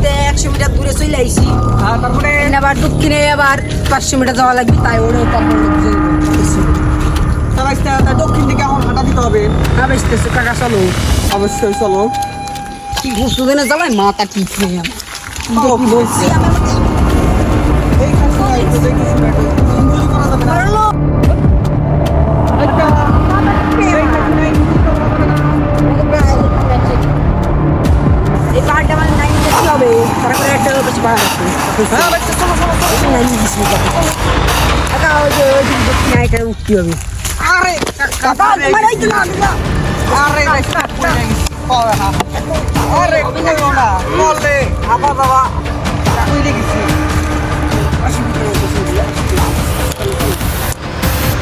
থেকে 100 মিটার দূরে চলে আইছি। হ্যাঁ তারপরে আবার দক্ষিণে আবার 500 মিটার যাওয়া লাগবে, তাই ওর দক্ষিণ দিকে এখন হাঁটা দিতে হবে। বেসতেছে কাকা, চলো। অবশ্যই চলো। কি ঘুষু দিনে জ্বালায় মাথা ঠিক নেই আমার। কি বলছি আমি এই পাহাড়টা মানে নাই বেশি হবে, তারপরে একটা বেশি পাহাড় আছে। কাকা ওই যে দক্ষিণে একটা উঠতে হবে। আরে কাকা তোমার এই তো না আরে আরে কইলো না বলে আবার বাবা কইরে গেছি।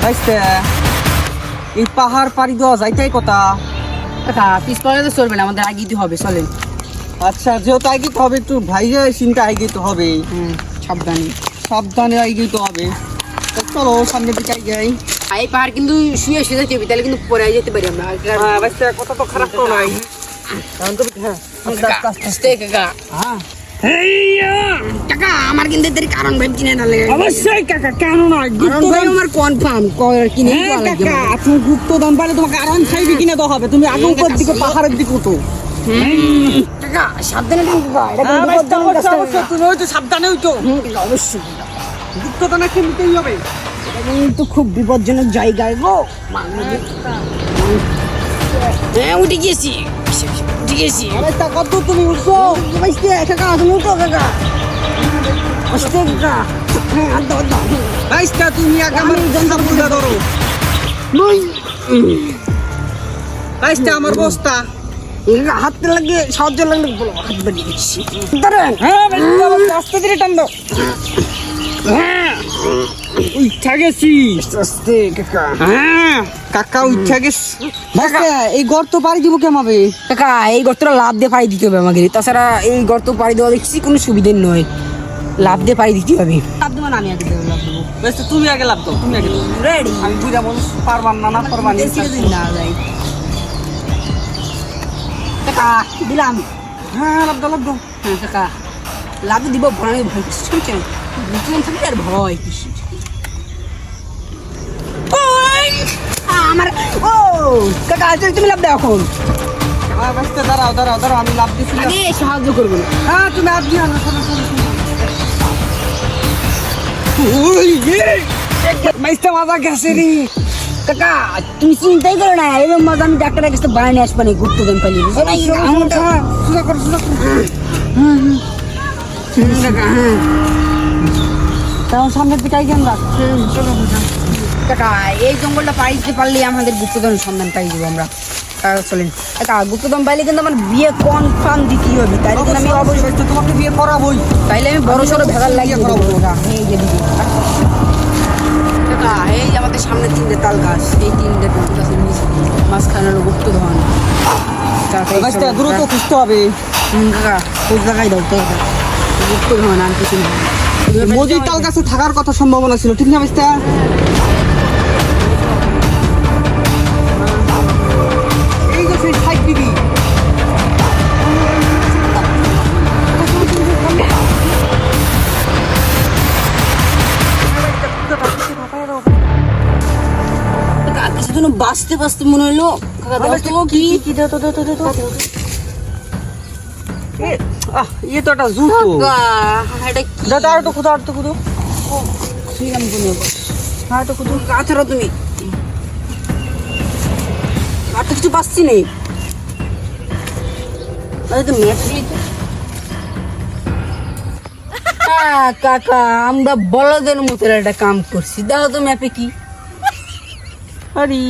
আইছে এই পাহাড় পাড়ি দেওয়া যাইতেই কথা। কাকা পিস পড়লে তো চলবে না, আমাদের আগে দিতে হবে, চলেন। আচ্ছা যেহেতু আইগিতে হবে একটু ভাইয়া চিন্তা আইগিতে হবে। সাবধানে সাবধানে আইগিতে হবে। তো চলো সামনে দিকে যাই। এই পাহাড় কিন্তু শুয়ে শুয়ে যাচ্ছে, তাহলে কিন্তু পরে যেতে পারি আমরা। হ্যাঁ বাচ্চা কথা তো খারাপ তো নাই। কারণ তো হ্যাঁ আস্তে কাকা। হ্যাঁ কাকা আমার কিন্তু এদের কারণ ভাই কিনে না লাগে। অবশ্যই কাকা কেন না কারণ ভাই আমার কনফার্ম কিনে লাগে। কাকা তুমি গুপ্তধন পালে তোমাকে আরন খাইবি কিনে দাও হবে। তুমি আগে উপর দিকে পাহাড়ের দিকে উঠো। কাকা সাবধানে দিন কাকা, এটা কিন্তু অবশ্যই তুমি হয়তো সাবধানে উঠো। অবশ্যই গুপ্তধনে কিনতেই হবে। এটা কিন্তু খুব বিপজ্জনক জায়গায় গো। হ্যাঁ উঠে গেছি, উঠে গেছি। আরে তা কত তুমি উঠছো? কাকা তুমি উঠো কাকা, আস্তে কাকা। বাইস্তা তুমি আগে আমার সামনে ধরো। বাইস্তা আমার বস্তা। হাতে লাগে সাহায্য লাগলে বলো, হাত বাড়িয়ে দিচ্ছি। দাঁড়ান। হ্যাঁ আস্তে ধীরে টান দাও। উঠা গেছি। আস্তে কাকা। হ্যাঁ কাকা উঠা গেছি। বাইস্তা এই গর্ত পাড়ি দিব কেমাবে? কাকা এই গর্তটা লাভ দিয়ে পাড়ি দিতে হবে আমাকে, তাছাড়া এই গর্ত পাড়ি দেওয়া দেখছি কোনো সুবিধা নয়, লাভ দিয়ে পাড়ি দিতে হবে। লাভ দেবো না, আমি আগে দেবো, লাভ দেবো। বাইস্তা তুমি আগে লাভ দাও, তুমি আগে দাও। রেডি। আমি বুঝা মানুষ পারবার না পারবার না যাই কাকা, দিলাম। হ্যাঁ লাভ দাও লাভ দাও। হ্যাঁ কাকা লাভ দিব, ভয় ভয় কিছু শুনছেন, বুঝলেন থাকলে আর ভয় কিছু। আমার ও কাকা তুমি লাভ দাও এখন। হ্যাঁ বাইস্তা দাঁড়াও দাঁড়াও দাঁড়াও আমি লাভ দিচ্ছি। আগে সাহায্য করবো না। হ্যাঁ তুমি হাত দিয়ে আনো শোনো শোনো মাইস্তা মাজা গেছে রে। কাকা তুমি চিন্তাই করো না, এরকম মজা আমি ডাক্তারের কাছে বানিয়ে আসবো না, গুপ্তধন পালিয়ে তখন সামনের দিকে কেন রাখ। কাকা এই জঙ্গলটা পাড়ি দিতে পারলে আমাদের গুপ্তধন সন্ধান পাই যাবো আমরা। চলেন কাকা, গুপ্তধন পাইলে কিন্তু আমার বিয়ে কনফার্ম দিতেই হবে, তাইলে কিন্তু আমি অবশ্যই তোমাকে বিয়ে করাবোই। তাইলে আমি বড় সড়ো ভেজাল লাগিয়ে করাবো। এই যে দিদি কাকা, এই যে আমাদের সামনে 3টে তাল গাছ, এই 3টে তাল গাছের নিচে মাঝখানে হলো গুপ্তধন। দ্রুত খুঁজতে হবে। কাকা খোঁজ লাগাই দাও তো, গুপ্তধন আর কিছু না। মোদির তাল গাছে থাকার কথা সম্ভাবনা ছিল, ঠিক না বাইস্তা? এই যে সেই সাইড দিবি। কিছুদিন বাঁচতে বাঁচতে মনে হলো কাকা দাও তো কি দাও তো ইয়ে তো একটা জুতো। এটা কি দাদা আর তো খুদো আর তো খুদো। ছিলাম তুমি হ্যাঁ তো কুতুম কাছাড়া তুমি আর তো কিছু পাচ্ছি নেই। আরে তো মেট্রি কাকা আমরা বলদের মতো একটা কাম করছি, দাও তো ম্যাপে কি। আরে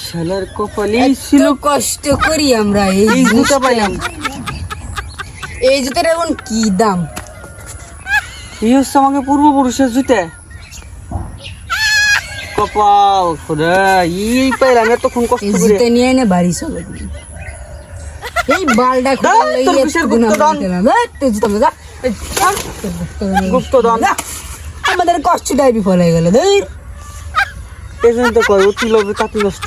শালার কপালে ছিল। কষ্ট করি আমরা এই জুতো পাইলাম। এই জুতোর এখন কি দাম? এই হচ্ছে আমাকে পূর্বপুরুষের জুতে। কপাল খোদা, এই পাইলাম এতক্ষণ কষ্ট করে। জুতো নিয়ে এনে বাড়ি চলে এই বালটা গুপ্তধন আমাদের কষ্টটাই বিফল হয়ে গেল। এই জন্য তো কয় অতি লোভে তাঁতি নষ্ট।